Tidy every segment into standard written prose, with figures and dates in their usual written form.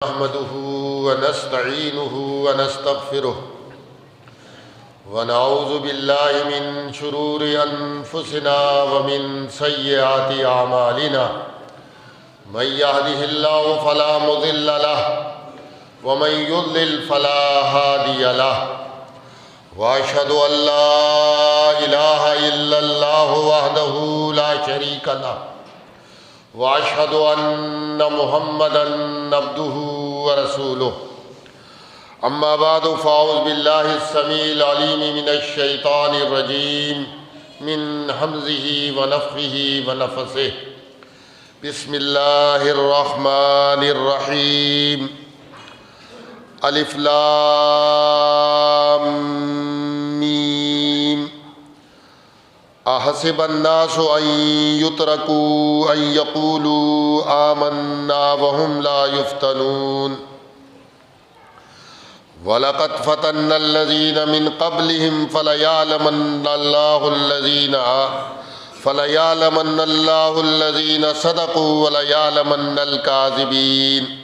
نحمده ونستعينه ونستغفره ونعوذ بالله من شرور أنفسنا ومن سيئات أعمالنا من يهده الله فلا مضل له ومن يضلل فلا هادي له وأشهد أن لا إله إلا الله وحده لا شريك له وأشهد أن محمدًا عبده ورسوله أما بعد فأعوذ بالله السميع العليم من الشيطان الرجيم من همزه ونفخه ونفثه بسم الله الرحمن الرحيم ألف لام ميم أحسب الناس أن يتركوا أن يقولوا آمنا وهم لا يفتنون ولقد فتنا الذين من قبلهم فليعلمن الله الذين صدقوا وليعلمن الكاذبين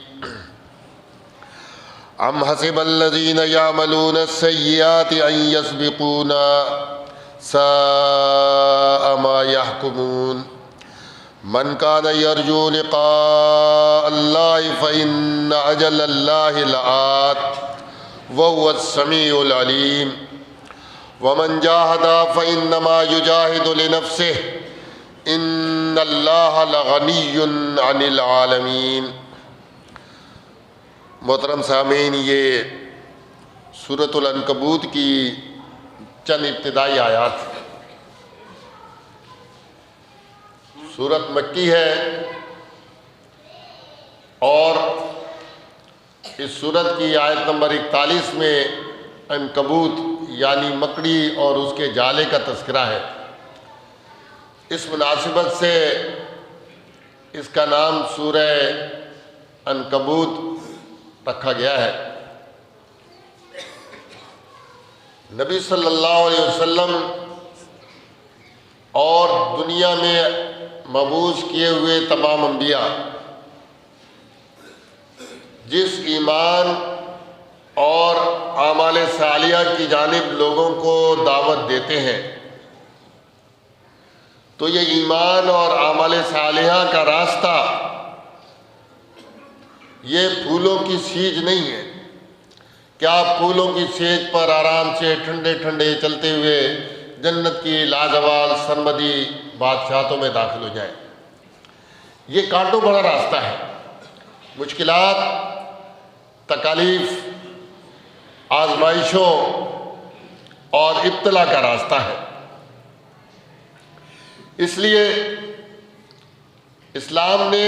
أم حسب الذين يعملون السيئات أن يسبقونا ساء ما يحكمون من كان يرجو لقاء الله فإن أجل الله لآت وهو السميع العليم ومن جاهد فإنما يجاهد لنفسه إن الله لغني عن العالمين۔ محترم سامعین، یہ سورۃ العنکبوت کی چند ابتدائی آیات۔ سورت مکی ہے اور اس سورت کی آیت نمبر 41 میں عنکبوت یعنی مکڑی اور اس کے جالے کا تذکرہ ہے۔ اس مناسبت سے اس کا نام سورہ عنکبوت رکھا گیا ہے۔ نبی صلی اللہ علیہ وسلم اور دنیا میں مبعوث کیے ہوئے تمام انبیاء جس ایمان اور اعمال صالحہ کی جانب لوگوں کو دعوت دیتے ہیں تو یہ ایمان اور اعمال صالحہ کا راستہ یہ پھولوں کی سیج نہیں ہے کہ آپ پھولوں کی سیج پر آرام سے ٹھنڈے ٹھنڈے چلتے ہوئے جنت کی لازوال سرمدی بادشاہتوں میں داخل ہو جائیں۔ یہ کانٹوں بڑا راستہ ہے، مشکلات، تکالیف، آزمائشوں اور ابتلا کا راستہ ہے۔ اس لیے اسلام نے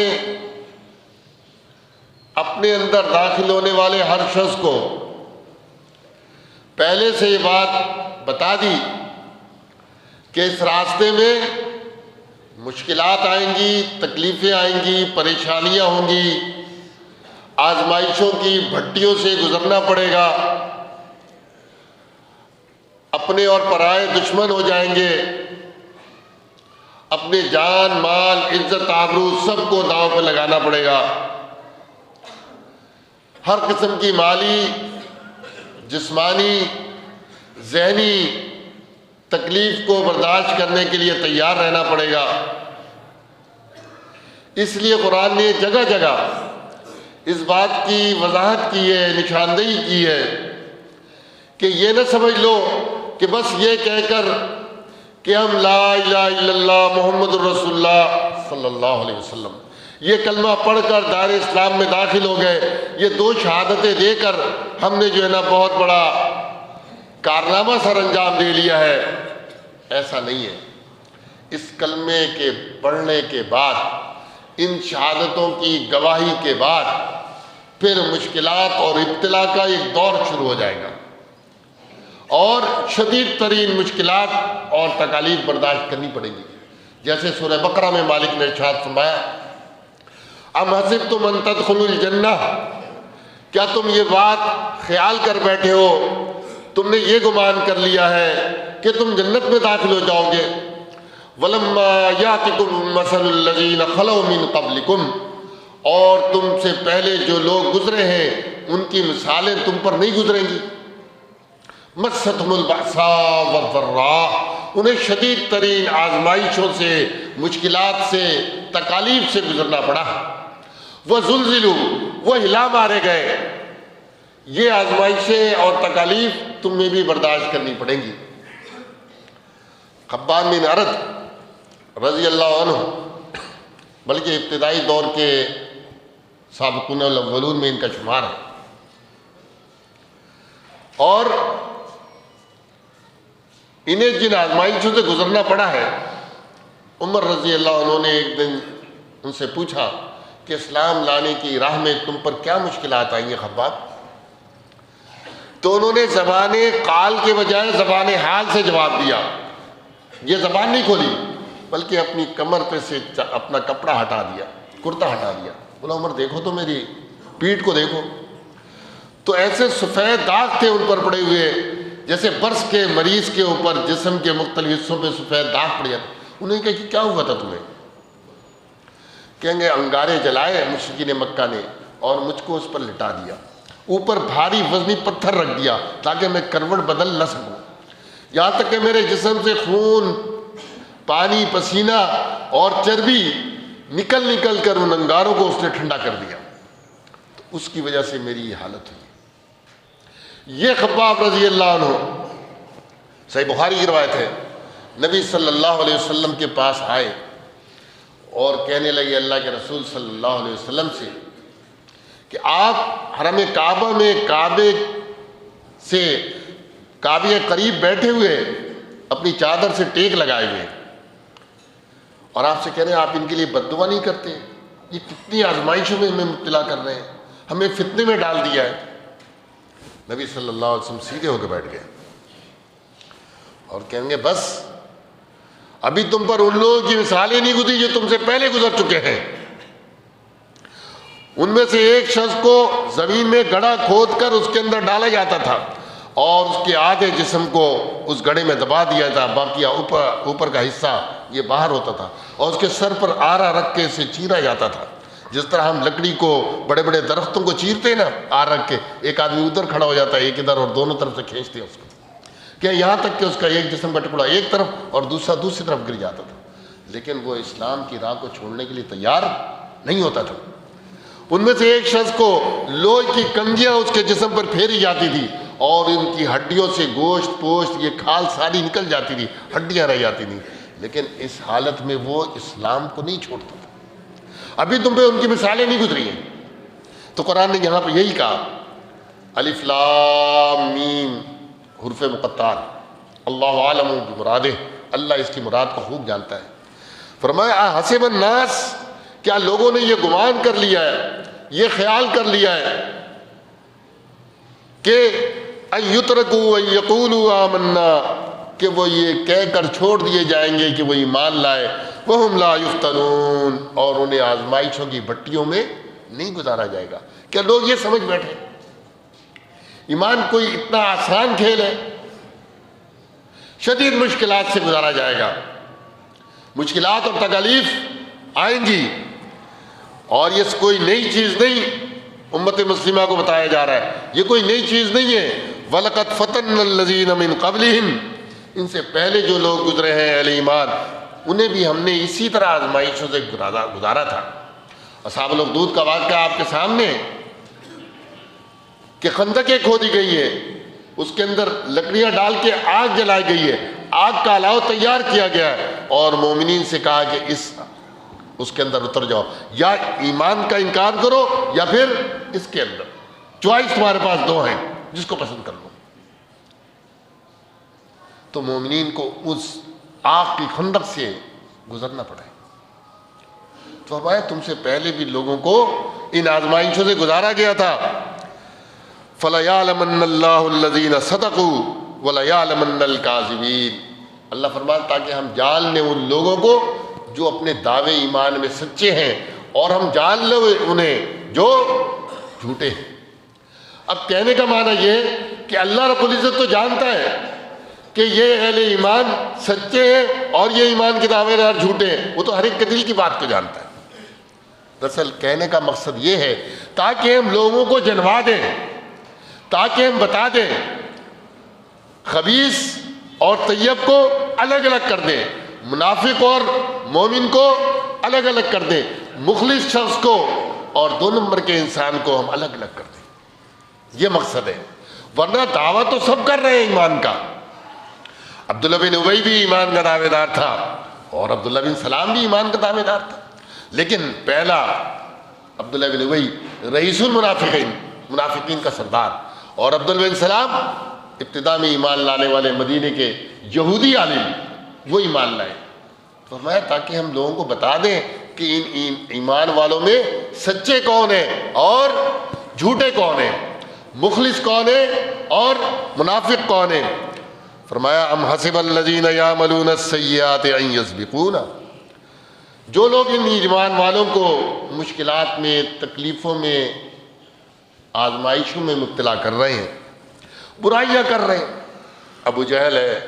اپنے اندر داخل ہونے والے ہر شخص کو پہلے سے یہ بات بتا دی کہ اس راستے میں مشکلات آئیں گی، تکلیفیں آئیں گی، پریشانیاں ہوں گی، آزمائشوں کی بھٹیوں سے گزرنا پڑے گا، اپنے اور پرائے دشمن ہو جائیں گے، اپنے جان، مال، عزت، آبرو سب کو داؤں پہ لگانا پڑے گا۔ ہر قسم کی مالی، جسمانی، ذہنی تکلیف کو برداشت کرنے کے لیے تیار رہنا پڑے گا۔ اس لیے قرآن نے جگہ جگہ اس بات کی وضاحت کی ہے، نشاندہی کی ہے کہ یہ نہ سمجھ لو کہ بس یہ کہہ کر کہ ہم لا الہ الا اللہ محمد الرسول اللہ صلی اللہ علیہ وسلم یہ کلمہ پڑھ کر دار اسلام میں داخل ہو گئے، یہ 2 شہادتیں دے کر ہم نے جو ہے نا بہت بڑا کارنامہ سر انجام دے لیا ہے۔ ایسا نہیں ہے۔ اس کلمے کے پڑھنے کے بعد، ان شہادتوں کی گواہی کے بعد پھر مشکلات اور ابتلا کا ایک دور شروع ہو جائے گا اور شدید ترین مشکلات اور تکالیف برداشت کرنی پڑے گی۔ جیسے سورہ بقرہ میں مالک نے ارشاد فرمایا، ام حسبتم ان تدخلوا الجنہ، کیا تم یہ بات خیال کر بیٹھے ہو، تم نے یہ گمان کر لیا ہے کہ تم جنت میں داخل ہو جاؤ گے؟ وَلَمَّا يَأْتِكُم مَّثَلُ الَّذِينَ خَلَوْا مِن قَبْلِكُمْ، اور تم سے پہلے جو لوگ گزرے ہیں ان کی مثالیں تم پر نہیں گزریں گی۔ مستہم البأساء والضراء، انہیں شدید ترین آزمائشوں سے، مشکلات سے، تکالیف سے گزرنا پڑا۔ وزلزلوا، وہ ہلا مارے گئے۔ یہ آزمائشیں اور تکالیف تمہیں بھی برداشت کرنی پڑیں گی۔ خباب بن ارد رضی اللہ عنہ بلکہ ابتدائی دور کے سابقون الاولون میں ان کا شمار ہے، اور انہیں جن آزمائشوں سے گزرنا پڑا ہے، عمر رضی اللہ عنہ نے ایک دن ان سے پوچھا کہ اسلام لانے کی راہ میں تم پر کیا مشکلات آئی ہیں خباب؟ تو انہوں نے زبان قال کے بجائے زبان حال سے جواب دیا۔ یہ زبان نہیں کھولی بلکہ اپنی کمر پہ سے اپنا کپڑا ہٹا دیا، کرتا ہٹا دیا۔ بولا عمر دیکھو تو میری پیٹھ کو دیکھو، تو ایسے سفید داغ تھے ان پر پڑے ہوئے جیسے برس کے مریض کے اوپر جسم کے مختلف حصوں پہ سفید داغ پڑ جاتے۔ انہوں نے کہا کہ کیا ہوا تھا تمہیں؟ کہیں گے انگارے جلائے مشرکین مکہ نے اور مجھ کو اس پر لٹا دیا، اوپر بھاری وزنی پتھر رکھ دیا تاکہ میں کروٹ بدل نہ سکوں، یہاں تک کہ میرے جسم سے خون، پانی، پسینہ اور چربی نکل نکل کر ان انگاروں کو اس نے ٹھنڈا کر دیا، تو اس کی وجہ سے میری یہ حالت ہوئی۔ یہ خباب رضی اللہ عنہ، صحیح بخاری کی روایت ہے، نبی صلی اللہ علیہ وسلم کے پاس آئے اور کہنے لگے اللہ کے رسول صلی اللہ علیہ وسلم سے کہ آپ حرم کعبہ میں کعبے قریب بیٹھے ہوئے اپنی چادر سے ٹیک لگائے ہوئے، اور آپ سے کہہ رہے ہیں آپ ان کے لیے بد دعا نہیں کرتے، یہ کتنی آزمائشوں میں ہمیں مبتلا کر رہے ہیں، ہمیں فتنے میں ڈال دیا ہے۔ نبی صلی اللہ علیہ وسلم سیدھے ہو کے بیٹھ گئے اور کہیں گے بس ابھی تم پر ان لوگوں کی مثالیں نہیں گزری جو تم سے پہلے گزر چکے ہیں۔ ان میں سے ایک شخص کو زمین میں گڑھا کھود کر اس کے اندر ڈالا جاتا تھا اور اس کے آدھے جسم کو اس گڑھے میں دبا دیا تھا، باقی اوپر کا حصہ یہ باہر ہوتا تھا، اور اس کے سر پر آرا رکھ کے اسے چیرا جاتا تھا، جس طرح ہم لکڑی کو بڑے بڑے درختوں کو چیرتے ہیں نا آرا رکھ کے، ایک آدمی ادھر کھڑا ہو جاتا ہے ایک ادھر، اور دونوں طرف سے کھینچتے ہیں اس کو، کہ یہاں تک کہ اس کا ایک جسم کا ٹکڑا ایک طرف اور دوسرا دوسری طرف گر جاتا تھا، لیکن وہ اسلام کی راہ کو چھوڑنے کے لیے تیار نہیں ہوتا تھا۔ ان میں سے ایک شخص کو لوہے کی کنگیاں اس کے جسم پر پھیری جاتی تھی اور ان کی ہڈیوں سے گوشت پوشت یہ کھال ساری نکل جاتی تھی، ہڈیاں رہ جاتی تھیں، لیکن اس حالت میں وہ اسلام کو نہیں چھوڑتا تھا۔ ابھی تم پہ ان کی مثالیں نہیں گزری ہیں، تو قرآن نے یہاں پہ یہی کہا الف لام میم حروف مقطعات، اللہ عالم بمرادہ، اللہ اس کی مراد کو خوب جانتا ہے۔ فرمایا حسب الناس، کیا لوگوں نے یہ گمان کر لیا ہے، یہ خیال کر لیا ہے کہ ان یترکوا ان یقولوا آمنا، کہ وہ یہ کہہ کر چھوڑ دیے جائیں گے کہ وہ ایمان لائے، وہم لا یفتنون، اور انہیں آزمائشوں کی بھٹیوں میں نہیں گزارا جائے گا۔ کیا لوگ یہ سمجھ بیٹھے ایمان کوئی اتنا آسان کھیل ہے؟ شدید مشکلات سے گزارا جائے گا، مشکلات اور تکالیف آئیں گی، اور یہ کوئی نئی چیز نہیں امت مسلمہ کو بتایا جا رہا ہے، یہ کوئی نئی چیز نہیں ہے۔ وَلَقَدْ فَتَنَّا الَّذِينَ مِن قَبْلِهِمْ، ان سے پہلے جو لوگ گزرے ہیں اہل ایمان، انہیں بھی ہم نے اسی طرح آزمائشوں سے گزارا تھا۔ اصحاب الاخدود کا واقعہ آپ کے سامنے کہ خندقیں کھودی گئی ہے، اس کے اندر لکڑیاں ڈال کے آگ جلائی گئی ہے، آگ کا الاؤ تیار کیا گیا ہے، اور مومنین سے کہا کہ اس کے اندر اتر جاؤ، یا ایمان کا انکار کرو یا پھر اس کے اندر، چوائس تمہارے پاس دو ہیں، جس کو پسند کر لو۔ تو مومنین کو اس آگ کی خندق سے گزرنا پڑا ہے۔ تو فرمایا تم سے پہلے بھی لوگوں کو ان آزمائشوں سے گزارا گیا تھا۔ فَلَيَعْلَمَنَّ اللَّهُ الَّذِينَ صَدَقُوا وَلَيَعْلَمَنَّ الْكَاذِبِينَ، اللہ فرماتا تاکہ ہم جان لیں ان لوگوں کو جو اپنے دعوے ایمان میں سچے ہیں، اور ہم جان لیں انہیں جو جھوٹے ہیں۔ اب کہنے کا معنی یہ کہ اللہ رب العزت تو جانتا ہے کہ یہ اہل ایمان سچے ہیں اور یہ ایمان کے دعوے دار جھوٹے ہیں، وہ تو ہر ایک کے دل کی بات کو جانتا ہے، دراصل کہنے کا مقصد یہ ہے تاکہ ہم لوگوں کو جنوا دیں، تاکہ ہم بتا دیں، خبیث اور طیب کو الگ الگ کر دیں، منافق اور مومن کو الگ الگ کر دیں، مخلص شخص کو اور 2 نمبر کے انسان کو ہم الگ الگ کر دیں۔ یہ مقصد ہے، ورنہ دعویٰ تو سب کر رہے ہیں ایمان کا۔ عبداللہ بن ابی بھی ایمان کا دعوے دار تھا اور عبداللہ بن سلام بھی ایمان کا دعوے دار تھا، لیکن پہلا عبداللہ بن ابی رئیس المنافقین، منافقین کا سردار، اور عبداللہ بن سلام ابتدا میں ایمان لانے والے مدینے کے یہودی عالم، وہ ایمان لائے۔ فرمایا تاکہ ہم لوگوں کو بتا دیں کہ ان ایمان والوں میں سچے کون ہیں اور جھوٹے کون ہیں، مخلص کون ہے اور منافق کون ہے۔ فرمایا ام حسب الذین یعملون السیئات ان یسبقونا، جو لوگ ان ایمان والوں کو مشکلات میں، تکلیفوں میں، آزمائشوں میں مبتلا کر رہے ہیں، برائیاں کر رہے ہیں، ابو جہل ہے،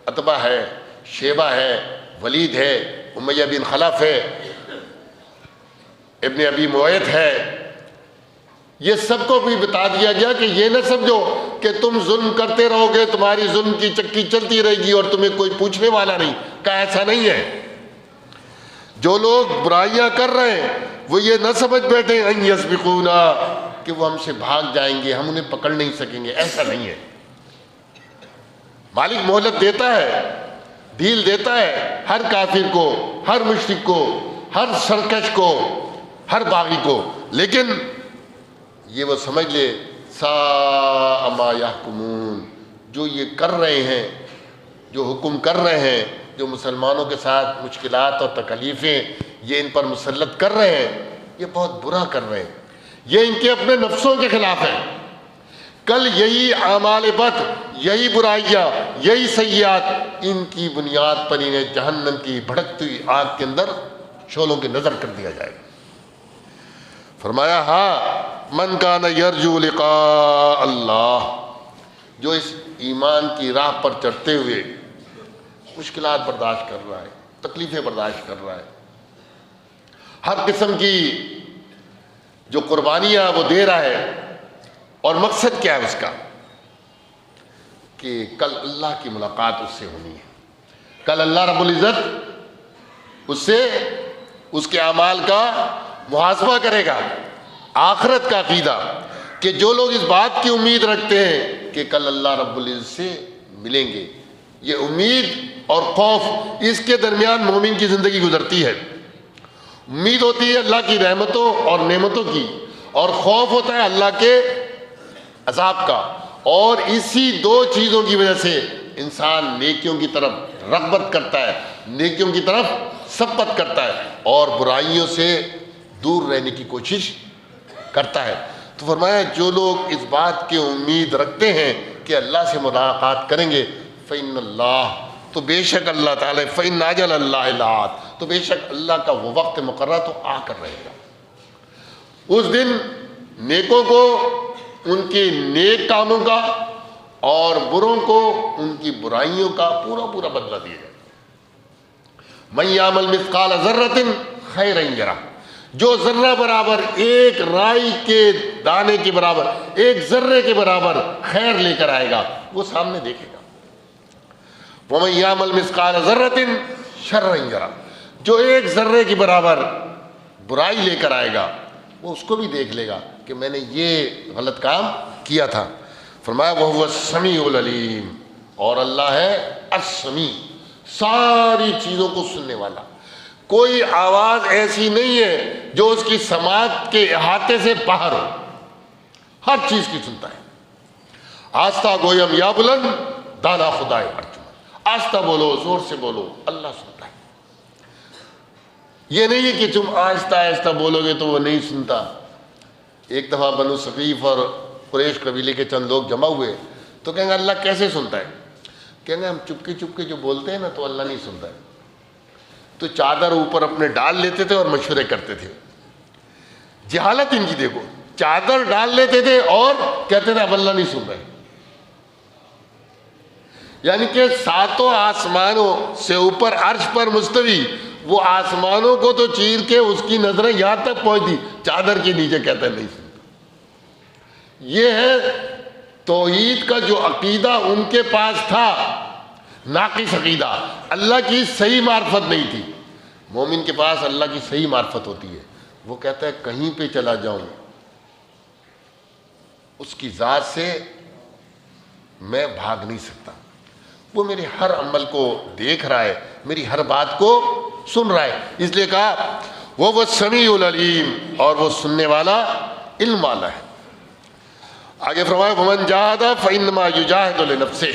عتبہ ہے، شیبہ ہے، ولید ہے، امیہ بن خلف ہے، ابن ابی معیط ہے، یہ سب کو بھی بتا دیا گیا کہ یہ نہ سمجھو کہ تم ظلم کرتے رہو گے، تمہاری ظلم کی چکی چلتی رہے گی اور تمہیں کوئی پوچھنے والا نہیں، کہا ایسا نہیں ہے۔ جو لوگ برائیاں کر رہے ہیں وہ یہ نہ سمجھ بیٹھے ان یسبقونا کہ وہ ہم سے بھاگ جائیں گے، ہم انہیں پکڑ نہیں سکیں گے، ایسا نہیں ہے۔ مالک مہلت دیتا ہے، ڈھیل دیتا ہے ہر کافر کو، ہر مشرک کو، ہر سرکش کو، ہر باغی کو، لیکن یہ وہ سمجھ لے ساء ما یحکمون، جو یہ کر رہے ہیں، جو حکم کر رہے ہیں، جو مسلمانوں کے ساتھ مشکلات اور تکلیفیں یہ ان پر مسلط کر رہے ہیں، یہ بہت برا کر رہے ہیں، یہ ان کے اپنے نفسوں کے خلاف ہے۔ کل یہی اعمال بد، یہی برائیاں، یہی سیئات، ان کی بنیاد پر انہیں جہنم کی بھڑکتی ہوئی آگ کے اندر شعلوں کی نظر کر دیا جائے گا۔ فرمایا ہاں من کان یرجو لقاء اللہ، جو اس ایمان کی راہ پر چڑھتے ہوئے مشکلات برداشت کر رہا ہے، تکلیفیں برداشت کر رہا ہے، ہر قسم کی جو قربانیاں وہ دے رہا ہے، اور مقصد کیا ہے اس کا کہ کل اللہ کی ملاقات اس سے ہونی ہے، کل اللہ رب العزت اس سے اس کے اعمال کا محاسبہ کرے گا۔ آخرت کا عقیدہ کہ جو لوگ اس بات کی امید رکھتے ہیں کہ کل اللہ رب العزت سے ملیں گے، یہ امید اور خوف اس کے درمیان مومن کی زندگی گزرتی ہے۔ امید ہوتی ہے اللہ کی رحمتوں اور نعمتوں کی، اور خوف ہوتا ہے اللہ کے عذاب کا، اور اسی 2 چیزوں کی وجہ سے انسان نیکیوں کی طرف رغبت کرتا ہے، نیکیوں کی طرف سبقت کرتا ہے، اور برائیوں سے دور رہنے کی کوشش کرتا ہے۔ تو فرمایا جو لوگ اس بات کی امید رکھتے ہیں کہ اللہ سے ملاقات کریں گے، فإن اللہ، تو بے شک اللہ تعالیٰ، فإن أجل اللہ لآت، تو بے شک اللہ کا وہ وقت مقررہ تو آ کر رہے گا۔ اس دن نیکوں کو ان کے نیک کاموں کا اور بروں کو ان کی برائیوں کا پورا پورا بدلہ دیا جائے۔ من یعمل مثقال ذرۃ خیرا یرہ، جو ذرہ برابر، ایک رائی کے دانے کے برابر، ایک ذرے کے برابر خیر لے کر آئے گا، وہ سامنے دیکھے گا۔ ومن یعمل مثقال ذرۃ شرا یرہ، جو ایک ذرے کے برابر برائی لے کر آئے گا، وہ اس کو بھی دیکھ لے گا کہ میں نے یہ غلط کام کیا تھا۔ فرمایا وَهُوَ السَّمِيعُ الْعَلِيمُ، اور اللہ ہے السمیع، ساری چیزوں کو سننے والا۔ کوئی آواز ایسی نہیں ہے جو اس کی سماعت کے احاطے سے باہر ہو، ہر چیز کی سنتا ہے۔ آستہ گویم یا بلند دانا خدائے ارجمند، آستہ بولو، زور سے بولو، اللہ سنتا ہے۔ یہ نہیں ہے کہ تم آہستہ آہستہ بولو گے تو وہ نہیں سنتا۔ ایک دفعہ بنو ثقیف اور قریش قبیلے کے چند لوگ جمع ہوئے تو کہیں گے اللہ کیسے سنتا ہے؟ کہیں گے ہم چپکے چپکے جو بولتے ہیں نا تو اللہ نہیں سنتا ہے۔ تو چادر اوپر اپنے ڈال لیتے تھے اور مشورے کرتے تھے۔ جہالت ان کی دیکھو، چادر ڈال لیتے تھے اور کہتے تھے اب اللہ نہیں سن رہے۔ یعنی کہ 7 آسمانوں سے اوپر عرش پر مستوی وہ آسمانوں کو تو چیر کے اس کی نظریں یہاں تک پہنچتی چادر کے نیچے، کہتا ہے نہیں سنتا۔ یہ ہے توحید کا جو عقیدہ ان کے پاس تھا، ناقص عقیدہ، اللہ کی صحیح معرفت نہیں تھی۔ مومن کے پاس اللہ کی صحیح معرفت ہوتی ہے، وہ کہتا ہے کہیں پہ چلا جاؤں اس کی ذات سے میں بھاگ نہیں سکتا، وہ میرے ہر عمل کو دیکھ رہا ہے، میری ہر بات کو سن رہا ہے۔ اس لیے کہا وہ سمیع العلیم، اور وہ سننے والا، علم والا ہے۔ آگے فرمایا ومن جاہد فانما یجاہد لنفسہ،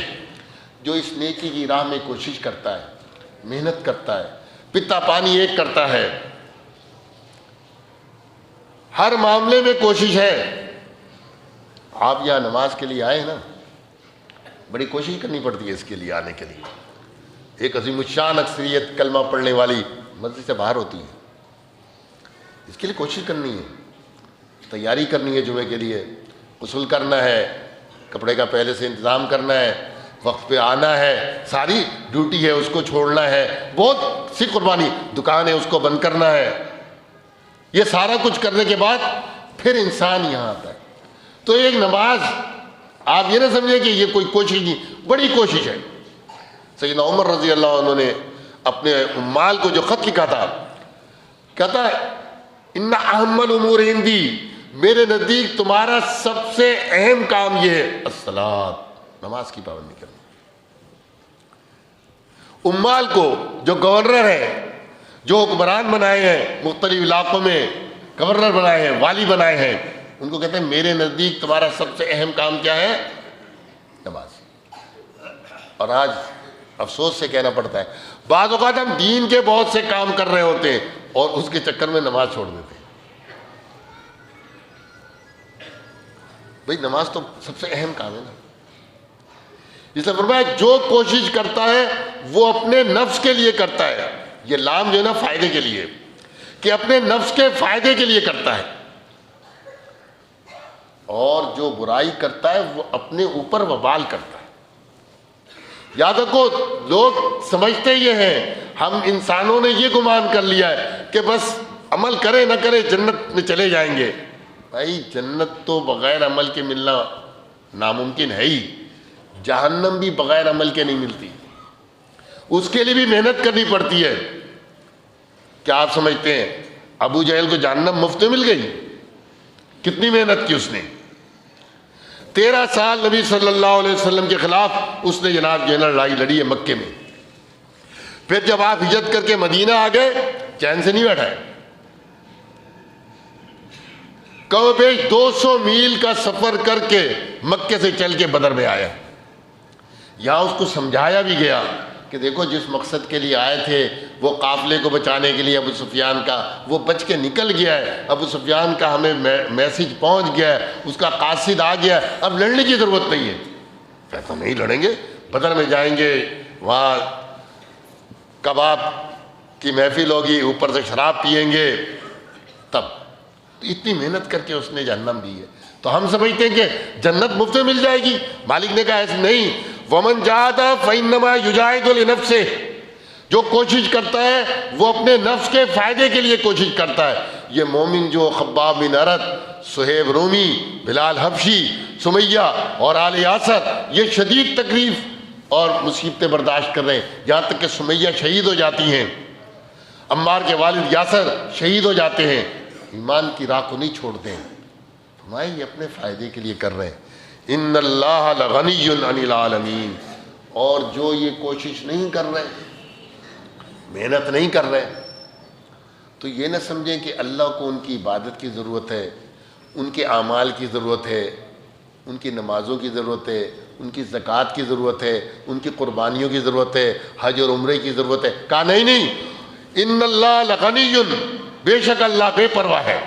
جو اس نیکی کی راہ میں کوشش کرتا ہے، محنت کرتا ہے، پتا پانی ایک کرتا ہے، ہر معاملے میں کوشش ہے۔ آپ یہاں نماز کے لیے آئے نا، بڑی کوشش کرنی پڑتی ہے اس کے لیے آنے کے لیے۔ ایک عظیم الشان اکثریت کلمہ پڑھنے والی مسجد سے باہر ہوتی ہے، اس کے لیے کوشش کرنی ہے، تیاری کرنی ہے، جمعے کے لیے غسل کرنا ہے، کپڑے کا پہلے سے انتظام کرنا ہے، وقت پہ آنا ہے، ساری ڈیوٹی ہے اس کو چھوڑنا ہے، بہت سی قربانی، دکان ہے اس کو بند کرنا ہے۔ یہ سارا کچھ کرنے کے بعد پھر انسان یہاں آتا ہے۔ تو ایک نماز، آپ یہ نہ سمجھیں کہ یہ کوئی کوشش نہیں، بڑی کوشش ہے۔ سیدنا عمر رضی اللہ عنہ نے اپنے عمال کو جو خط لکھا تھا، کہتا ہے ان اہم الامور عندی، میرے نزدیک تمہارا سب سے اہم کام یہ ہے الصلاۃ، نماز کی پابندی کرنا۔ عمال کو، جو گورنر ہے، جو حکمران بنائے ہیں مختلف علاقوں میں، گورنر بنائے ہیں، والی بنائے ہیں، ان کو کہتے ہیں میرے نزدیک تمہارا سب سے اہم کام کیا ہے؟ نماز۔ اور آج افسوس سے کہنا پڑتا ہے، بعض اوقات ہم دین کے بہت سے کام کر رہے ہوتے ہیں اور اس کے چکر میں نماز چھوڑ دیتے ہیں۔ بھئی نماز تو سب سے اہم کام ہے نا۔ اس لیے فرمایا جو کوشش کرتا ہے وہ اپنے نفس کے لیے کرتا ہے، یہ لام جو ہے نا فائدے کے لیے، کہ اپنے نفس کے فائدے کے لیے کرتا ہے، اور جو برائی کرتا ہے وہ اپنے اوپر وبال کرتا ہے۔ یاد رکھو، لوگ سمجھتے یہ ہیں، ہم انسانوں نے یہ گمان کر لیا ہے کہ بس عمل کرے نہ کرے جنت میں چلے جائیں گے۔ بھائی جنت تو بغیر عمل کے ملنا ناممکن ہے ہی، جہنم بھی بغیر عمل کے نہیں ملتی، اس کے لیے بھی محنت کرنی پڑتی ہے۔ کیا آپ سمجھتے ہیں ابو جہل کو جہنم مفت میں مل گئی؟ کتنی محنت کی اس نے، 13 سال نبی صلی اللہ علیہ وسلم کے خلاف اس نے جناب جو ہے نا لڑائی لڑی ہے مکے میں۔ پھر جب آپ ہجرت کر کے مدینہ آ گئے، چین سے نہیں بیٹھا ہے، کم و بیش 200 میل کا سفر کر کے مکے سے چل کے بدر میں آیا۔ یہاں اس کو سمجھایا بھی گیا کہ دیکھو جس مقصد کے لیے آئے تھے، وہ قافلے کو بچانے کے لیے ابو سفیان کا، وہ بچ کے نکل گیا ہے، ابو سفیان کا ہمیں میسیج پہنچ گیا ہے، اس کا قاصد آ گیا ہے، اب لڑنے کی ضرورت نہیں ہے۔ کہتا نہیں لڑیں گے، بدر میں جائیں گے، وہاں کباب کی محفل ہوگی، اوپر سے شراب پیئیں گے، تب اتنی محنت کر کے اس نے جہنم دی ہے۔ تو ہم سمجھتے ہیں کہ جنت مفت میں مل جائے گی، مالک نے کہا ایسے نہیں، ومن جاہد فانما یجاہد لنفسہ، جو کوشش کرتا ہے وہ اپنے نفس کے فائدے کے لیے کوشش کرتا ہے۔ یہ مومن جو خباب بن ارت، صہیب رومی، بلال حبشی، سمیہ اور آل یاسر، یہ شدید تکلیف اور مصیبتیں برداشت کر رہے ہیں، یہاں تک کہ سمیہ شہید ہو جاتی ہیں، عمار کے والد یاسر شہید ہو جاتے ہیں، ایمان کی راہ کو نہیں چھوڑتے ہیں۔ فرمایا یہ اپنے فائدے کے لیے کر رہے ہیں۔ ان اللہ لغنی عن العالمین، اور جو یہ کوشش نہیں کر رہے، محنت نہیں کر رہے، تو یہ نہ سمجھیں کہ اللہ کو ان کی عبادت کی ضرورت ہے، ان کے اعمال کی ضرورت ہے، ان کی نمازوں کی ضرورت ہے، ان کی زکوٰۃ کی ضرورت ہے، ان کی قربانیوں کی ضرورت ہے، حج اور عمرے کی ضرورت ہے۔ کہا نہیں، ان اللہ لغنی، بے شک اللہ بے پرواہ ہے،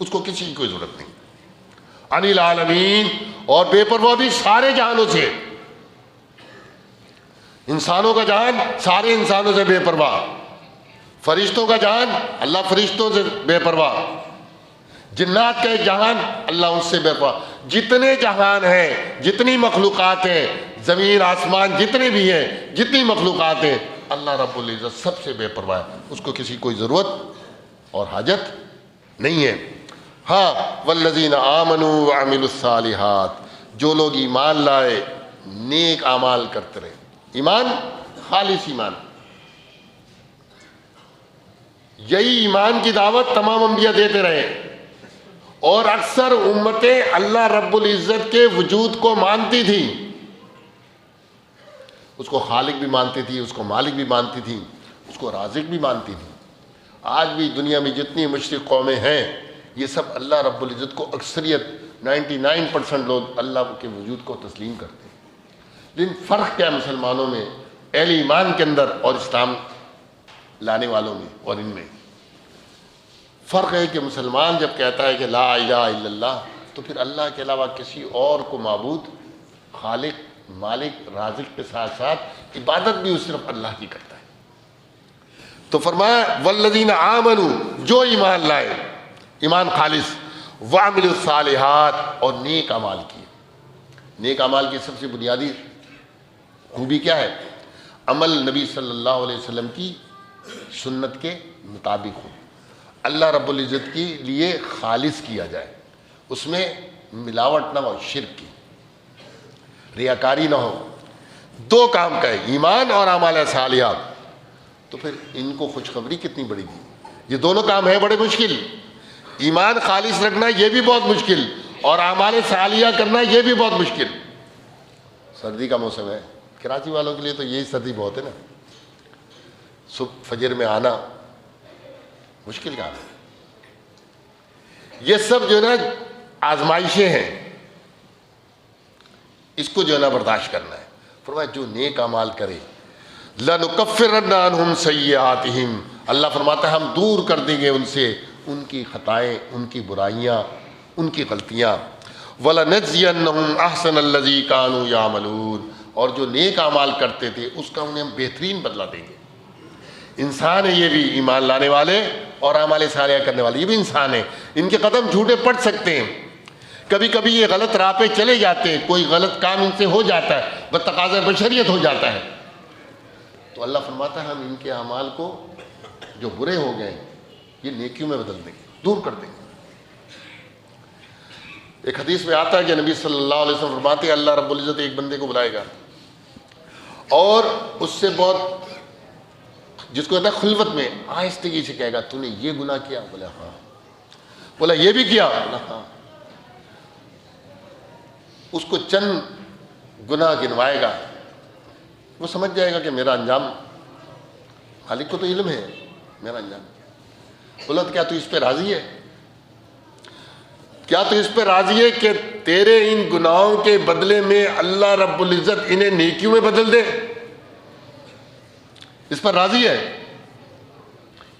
اس کو کسی کی کوئی ضرورت نہیں، عن العالمین، اور بے پرواہ بھی سارے جہانوں سے، انسانوں کا جہان سارے انسانوں سے بے پرواہ، فرشتوں کا جہان اللہ فرشتوں سے بے پرواہ، جنات کا ایک جہان اللہ اس سے بے پرواہ، جتنے جہان ہیں، جتنی مخلوقات ہیں، زمین آسمان جتنے بھی ہیں، جتنی مخلوقات ہیں، اللہ رب العزت سب سے بے پرواہ ہے، اس کو کسی کوئی ضرورت اور حاجت نہیں ہے۔ ہاں والذین آمنوا وعملوا الصالحات، جو لوگ ایمان لائے نیک اعمال کرتے رہے، ایمان خالص ایمان، یہی ایمان کی دعوت تمام انبیاء دیتے رہے، اور اکثر امتیں اللہ رب العزت کے وجود کو مانتی تھیں، اس کو خالق بھی مانتی تھی، اس کو مالک بھی مانتی تھی، اس کو رازق بھی مانتی تھی۔ آج بھی دنیا میں جتنی مشرک قومیں ہیں یہ سب اللہ رب العزت کو، اکثریت 99% لوگ اللہ کے وجود کو تسلیم کرتے ہیں۔ لیکن فرق کیا ہے مسلمانوں میں، اہل ایمان کے اندر اور اسلام لانے والوں میں اور ان میں؟ فرق ہے کہ مسلمان جب کہتا ہے کہ لا الہ الا اللہ، تو پھر اللہ کے علاوہ کسی اور کو معبود، خالق، مالک، رازق کے ساتھ ساتھ عبادت بھی اس صرف اللہ کی کرتا ہے۔ تو فرمایا والذین آمنوا، جو ایمان لائے، ایمان خالص، وعملوا الصالحات، اور نیک اعمال کیے۔ نیک اعمال کی سب سے بنیادی خوبی کیا ہے؟ عمل نبی صلی اللہ علیہ وسلم کی سنت کے مطابق ہو، اللہ رب العزت کے لیے خالص کیا جائے، اس میں ملاوٹ نہ ہو، شرک کی، ریاکاری نہ ہو، دو کام کا ہے، ایمان اور اعمال صالحہ۔ تو پھر ان کو خوشخبری کتنی بڑی دی، یہ دونوں کام ہیں بڑے مشکل، ایمان خالص رکھنا یہ بھی بہت مشکل، اور اعمال صالحہ کرنا یہ بھی بہت مشکل۔ سردی کا موسم ہے، کراچی والوں کے لیے تو یہی سردی بہت ہے نا، صبح فجر میں آنا مشکل کام ہے۔ یہ سب جو ہے نا آزمائشیں ہیں، اس کو جو ہے نا برداشت کرنا ہے۔ فرمایا جو نیک اعمال کرے، لَنُكَفِّرَنَّ عَنْهُمْ سَيِّئَاتِهِمْ، اللہ فرماتا ہے ہم دور کر دیں گے ان سے ان کی خطائیں، ان کی برائیاں، ان کی غلطیاں۔ وَلَنَجْزِيَنَّهُمْ أَحْسَنَ الَّذِي كَانُوا يَعْمَلُونَ، اور جو نیک اعمال کرتے تھے اس کا انہیں ہم بہترین بدلہ دیں گے۔ انسان ہے یہ بھی، ایمان لانے والے اور اعمال صالحہ کرنے والے، یہ بھی انسان ہے، ان کے قدم جھوٹے پڑ سکتے ہیں، کبھی کبھی یہ غلط راہ پہ چلے جاتے ہیں، کوئی غلط کام ان سے ہو جاتا ہے، بتقاضۂ بشریت ہو جاتا ہے، تو اللہ فرماتا ہے ہم ان کے اعمال کو جو برے ہو گئے یہ نیکیوں میں بدل دیں گے، دور کر دیں گے۔ ایک حدیث میں آتا ہے کہ نبی صلی اللہ علیہ وسلم فرماتے ہیں اللہ رب العزت ایک بندے کو بلائے گا اور اس سے بہت، جس کو کہتا ہے خلوت میں، آہستگی سے کہے گا تو نے یہ گناہ کیا؟ بولا ہاں۔ بولا یہ بھی کیا؟ بولا ہاں۔ اس کو چند گناہ گنوائے گا، وہ سمجھ جائے گا کہ میرا انجام، مالک کو تو علم ہے میرا انجام کیا۔ بولا تو کیا تو اس پہ راضی ہے؟ کیا تو اس پہ راضی ہے کہ تیرے ان گناہوں کے بدلے میں اللہ رب العزت انہیں نیکیوں میں بدل دے؟ اس پر راضی ہے؟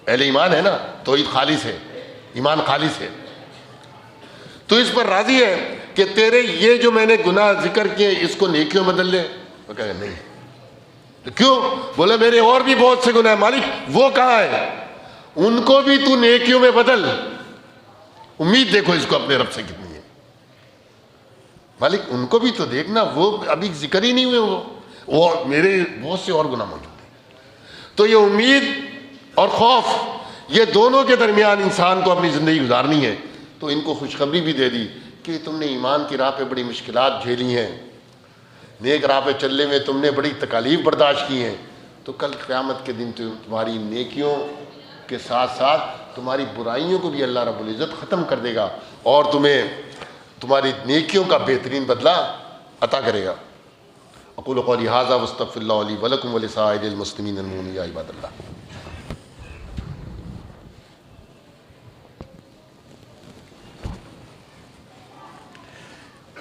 اہل ایمان ہے نا، توحید خالص ہے، ایمان خالص ہے، تو اس پر راضی ہے کہ تیرے یہ جو میں نے گناہ ذکر کیے اس کو نیکیوں میں بدل دے؟ وہ کہے گا نہیں۔ تو کیوں؟ بولے میرے اور بھی بہت سے گناہ ہیں مالک، وہ کہاں ہے؟ ان کو بھی تو نیکیوں میں بدل۔ امید دیکھو اس کو اپنے رب سے کتنی ہے، مالک ان کو بھی تو دیکھنا، وہ ابھی ذکر ہی نہیں ہوئے، وہ میرے بہت سے اور گناہ موجود ہیں۔ تو یہ امید اور خوف، یہ دونوں کے درمیان انسان کو اپنی زندگی گزارنی ہے۔ تو ان کو خوشخبری بھی دے دی کہ تم نے ایمان کی راہ پہ بڑی مشکلات جھیلی ہیں، نیک راہ پہ چلنے میں تم نے بڑی تکالیف برداشت کی ہیں، تو کل قیامت کے دن تمہاری نیکیوں کے ساتھ ساتھ تمہاری برائیوں کو بھی اللہ رب العزت ختم کر دے گا اور تمہیں تمہاری نیکیوں کا بہترین بدلہ عطا کرے گا۔ اقول قولی ھذا واستغفر اللہ لی ولکم ولسائر المسلمین المؤمنین یا عباد اللہ۔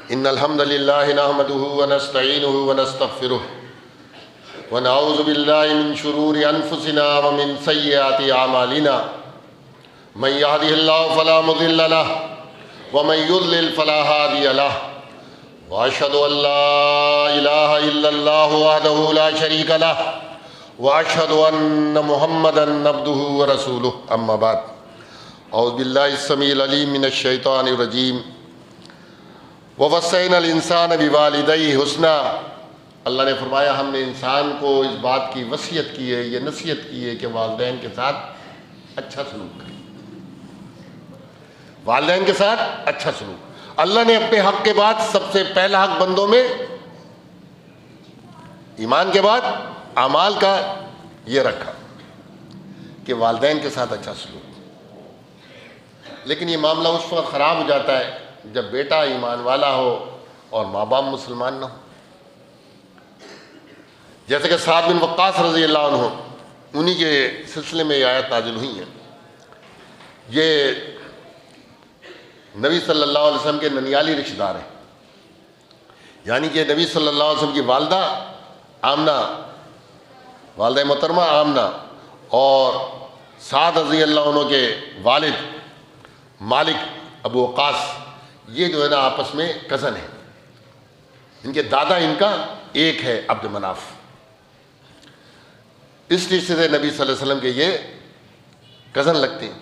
ان الحمد للہ نحمده ونستعینه ونستغفره ونعوذ باللہ من شرور انفسنا ومن سیئات اعمالنا من يهده الله فلا مضل له ومن يضلل فلا هادي له واشهد ان لا اله الا الله وحده لا شريك له واشهد ان محمدا عبده ورسوله اما بعد اعوذ باللہ السمیع العلیم من الشیطان الرجیم ووصینا الانسان بوالدیہ حسنا اللہ نے فرمایا ہم نے انسان کو اس بات کی وصیت کی ہے، یہ نصیحت کی ہے کہ والدین کے ساتھ اچھا سلوک کریں، والدین کے ساتھ اچھا سلوک۔ اللہ نے اپنے حق کے بعد سب سے پہلا حق بندوں میں ایمان کے بعد اعمال کا یہ رکھا کہ والدین کے ساتھ اچھا سلوک۔ لیکن یہ معاملہ اس وقت خراب ہو جاتا ہے جب بیٹا ایمان والا ہو اور ماں باپ مسلمان نہ ہو، جیسے کہ سعد بن وقاص رضی اللہ عنہ، انہی کے سلسلے میں یہ آیت نازل ہوئی ہے۔ یہ نبی صلی اللہ علیہ وسلم کے ننیالی رشتہ دار ہیں، یعنی کہ نبی صلی اللہ علیہ وسلم کی والدہ آمنہ، والدہ محترمہ آمنہ، اور سعد رضی اللہ عنہ کے والد مالک ابو وقاص، یہ جو ہے نا آپس میں کزن ہیں، ان کے دادا ان کا ایک ہے عبد مناف، اس لیے سے نبی صلی اللہ علیہ وسلم کے یہ کزن لگتے ہیں۔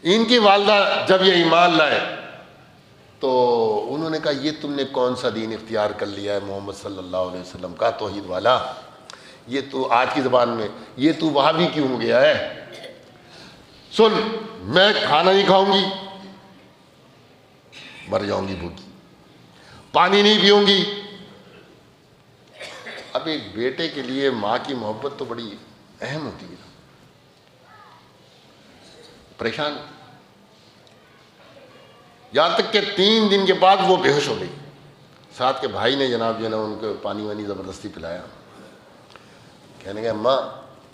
ان کی والدہ جب یہ ایمان لائے تو انہوں نے کہا یہ تم نے کون سا دین اختیار کر لیا ہے محمد صلی اللہ علیہ وسلم کا، توحید والا، یہ تو آج کی زبان میں یہ تو وہابی کیوں ہو گیا ہے؟ سن، میں کھانا نہیں کھاؤں گی، مر جاؤں گی بھوکی، پانی نہیں پیوں گی۔ اب ایک بیٹے کے لیے ماں کی محبت تو بڑی اہم ہوتی ہے، پریشان، یہاں تک کہ 3 دن کے بعد وہ بے ہوش ہو گئی۔ ساتھ کے بھائی نے جناب جو ہے نا ان کو پانی وانی زبردستی پلایا، کہنے کہ اماں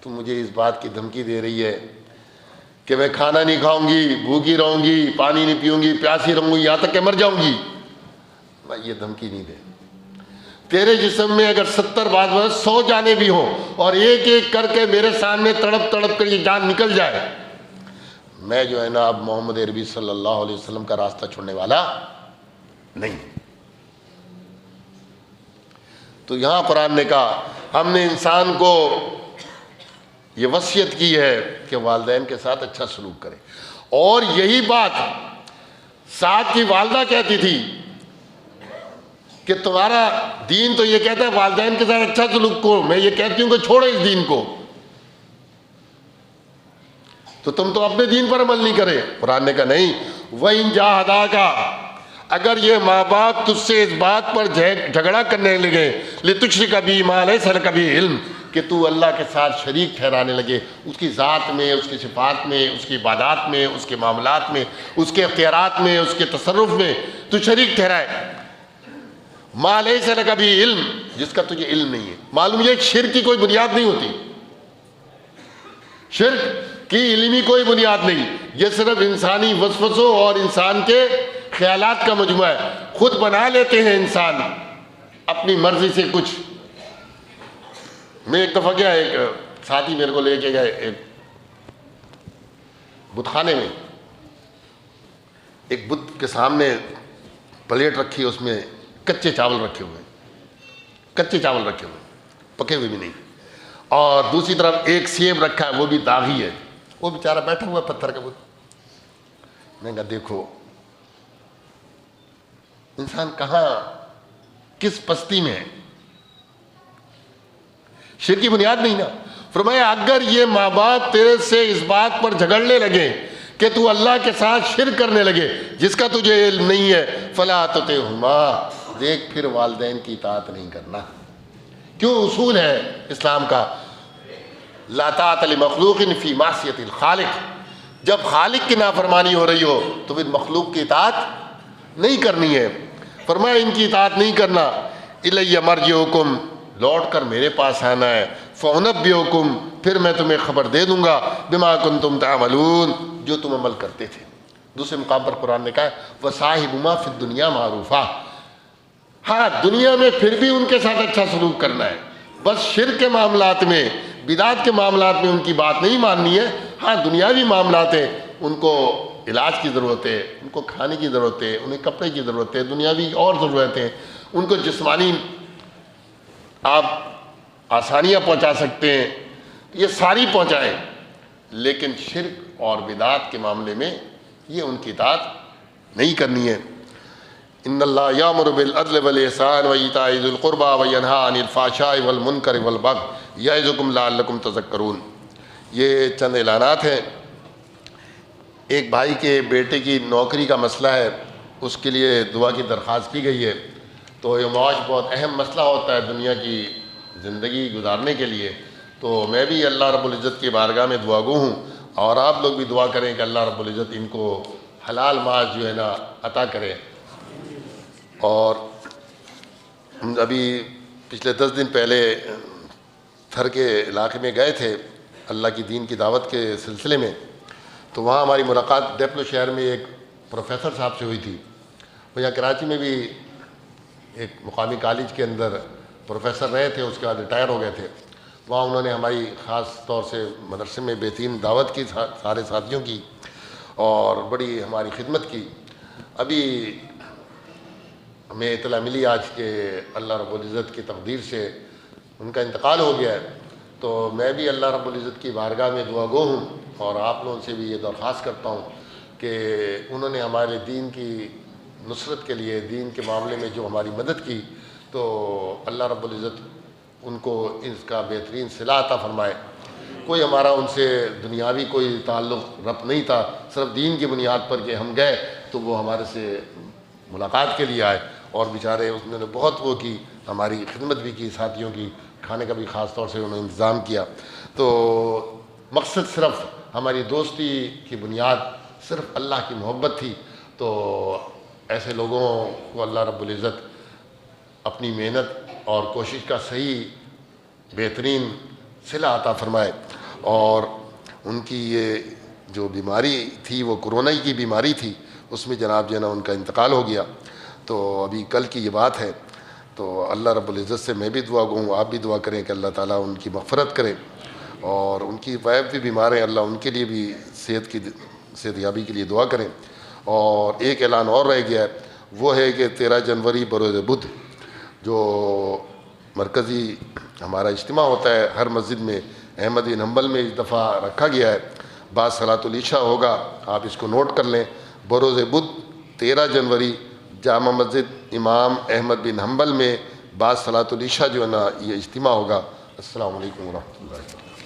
تم مجھے اس بات کی دھمکی دے رہی ہے کہ میں کھانا نہیں کھاؤں گی، بھوکی رہوں گی، پانی نہیں پیوں گی، پیاسی رہوں گی، یہاں تک کہ مر جاؤں گی۔ میں یہ دھمکی نہیں دے، تیرے جسم میں اگر 70 بعد 100 جانیں بھی ہوں اور ایک ایک کر کے میرے سامنے تڑپ تڑپ کر یہ جان نکل جائے، میں جو ہے نا اب محمد عربی صلی اللہ علیہ وسلم کا راستہ چھوڑنے والا نہیں۔ تو یہاں قرآن نے کہا ہم نے انسان کو یہ وصیت کی ہے کہ والدین کے ساتھ اچھا سلوک کرے، اور یہی بات سعد کی والدہ کہتی تھی کہ تمہارا دین تو یہ کہتا ہے والدین کے ساتھ اچھا سلوک کرو، میں یہ کہتی ہوں کہ چھوڑو اس دین کو، تو تم تو اپنے دین پر عمل نہیں کرے۔ قرآن نے کہا نہیں، وَإِن جَاهَدَاكَ، اگر یہ ماں باپ تجھ سے اس بات پر جھگڑا کرنے لگے لِتُشْرِكَ بِي مَا لَيْسَ لَكَ بِهِ عِلْمٌ، کہ تو اللہ کے ساتھ شریک ٹھہرانے لگے، اس کی ذات میں، اس کی صفات میں، اس کی عبادات میں، اس کے معاملات میں، اس کے اختیارات میں، اس کے تصرف میں تو شریک ٹھہرائے، مَا لَيْسَ لَكَ بِهِ عِلْمٌ، جس کا تجھے علم نہیں ہے۔ معلوم یہ شرک کی کوئی بنیاد نہیں ہوتی، شرک کی علمی کوئی بنیاد نہیں، یہ صرف انسانی وسوسوں اور انسان کے خیالات کا مجموعہ ہے، خود بنا لیتے ہیں انسان اپنی مرضی سے کچھ۔ میں ایک دفعہ گیا، ایک ساتھی میرے کو لے کے گئے ایک بت خانے میں، ایک بت کے سامنے پلیٹ رکھی، اس میں کچے چاول رکھے ہوئے، کچے چاول رکھے ہوئے، پکے ہوئے بھی نہیں، اور دوسری طرف ایک سیب رکھا ہے، وہ بھی داغی ہے، وہ بیچارہ بیٹھا ہوا پتھر کا بت۔ میں کہا دیکھو انسان کہاں کس پستی میں ہے، شرک کی بنیاد نہیں نا۔ فرمایا اگر یہ ماں باپ تیرے سے اس بات پر جھگڑنے لگے کہ تو اللہ کے ساتھ شرک کرنے لگے جس کا تجھے علم نہیں ہے، فلا تطعهما، دیکھ پھر والدین کی اطاعت نہیں کرنا۔ کیوں؟ اصول ہے اسلام کا، لا طاعۃ لمخلوق فی معصیۃ الخالق، جب خالق کی نافرمانی ہو رہی ہو تو پھر مخلوق کی اطاعت نہیں کرنی ہے۔ فرمایا ان کی اطاعت نہیں کرنا، الی مرجعکم، لوٹ کر میرے پاس آنا ہے، فانبئکم، پھر میں تمہیں خبر دے دوں گا، بما کنتم تعملون، جو تم عمل کرتے تھے۔ دوسرے مقام پر قرآن نے کہا ہے وصاحبہما فی الدنیا معروفا، ہاں دنیا میں پھر بھی ان کے ساتھ اچھا سلوک کرنا ہے، بس شرک کے معاملات میں، بدعت کے معاملات میں ان کی بات نہیں ماننی ہے۔ ہاں دنیاوی معاملات ہیں، ان کو علاج کی ضرورت ہے، ان کو کھانے کی ضرورت ہے، انہیں کپڑے کی ضرورت ہے، دنیاوی اور ضرورتیں، ان کو جسمانی آپ آسانیاں پہنچا سکتے ہیں، یہ ساری پہنچائیں، لیکن شرک اور بدعت کے معاملے میں یہ ان کی اطاعت نہیں کرنی ہے۔ ان اللہ یامر بالعدل والاحسان وایتاء ذی القربی وینہی عن الفحشاء والمنکر والبغی یعظکم لعلکم تذکرون۔ یہ چند اعلانات ہیں۔ ایک بھائی کے بیٹے کی نوکری کا مسئلہ ہے، اس کے لیے دعا کی درخواست کی گئی ہے۔ تو یہ معاش بہت اہم مسئلہ ہوتا ہے دنیا کی زندگی گزارنے کے لیے، تو میں بھی اللہ رب العزت کی بارگاہ میں دعا گو ہوں، اور آپ لوگ بھی دعا کریں کہ اللہ رب العزت ان کو حلال معاش جو ہے نا عطا کرے۔ اور ہم ابھی پچھلے 10 دن پہلے تھر کے علاقے میں گئے تھے اللہ کی دین کی دعوت کے سلسلے میں، تو وہاں ہماری ملاقات ڈیپلو شہر میں ایک پروفیسر صاحب سے ہوئی تھی۔ وہ یہاں کراچی میں بھی ایک مقامی کالج کے اندر پروفیسر رہے تھے، اس کے بعد ریٹائر ہو گئے تھے۔ وہاں انہوں نے ہماری خاص طور سے مدرسے میں بہترین دعوت کی سارے ساتھیوں کی، اور بڑی ہماری خدمت کی۔ ابھی ہمیں اطلاع ملی آج کہ اللہ رب العزت کی تقدیر سے ان کا انتقال ہو گیا ہے، تو میں بھی اللہ رب العزت کی بارگاہ میں دعا گو ہوں، اور آپ لوگوں سے بھی یہ درخواست کرتا ہوں کہ انہوں نے ہمارے دین کی نصرت کے لیے، دین کے معاملے میں جو ہماری مدد کی، تو اللہ رب العزت ان کو اس کا بہترین صلہ عطا فرمائے۔ کوئی ہمارا ان سے دنیاوی کوئی تعلق ربط نہیں تھا، صرف دین کی بنیاد پر کہ ہم گئے تو وہ ہمارے سے ملاقات کے لیے آئے، اور بیچارے انہوں نے بہت وہ کی، ہماری خدمت بھی کی، ساتھیوں کی کھانے کا بھی خاص طور سے انہوں نے انتظام کیا۔ تو مقصد صرف ہماری دوستی کی بنیاد صرف اللہ کی محبت تھی، تو ایسے لوگوں کو اللہ رب العزت اپنی محنت اور کوشش کا صحیح بہترین صلہ عطا فرمائے۔ اور ان کی یہ جو بیماری تھی وہ کورونا کی بیماری تھی، اس میں جناب جو ہے نا ان کا انتقال ہو گیا۔ تو ابھی کل کی یہ بات ہے، تو اللہ رب العزت سے میں بھی دعا گو ہوں، آپ بھی دعا کریں کہ اللہ تعالیٰ ان کی مغفرت کرے، اور ان کی وائف بھی بیمار ہیں، اللہ ان کے لیے بھی صحت یابی کے لیے دعا کریں۔ اور ایک اعلان اور رہ گیا ہے، وہ ہے کہ 13 جنوری بروز بدھ جو مرکزی ہمارا اجتماع ہوتا ہے ہر مسجد میں، احمد بن حنبل میں اس دفعہ رکھا گیا ہے، بعد صلاۃ العشاء ہوگا، آپ اس کو نوٹ کر لیں۔ بروز بدھ 13 جنوری جامع مسجد امام احمد بن حنبل میں بعد صلاۃ العشاء جو ہے نا یہ اجتماع ہوگا۔ السلام علیکم ورحمۃ اللہ۔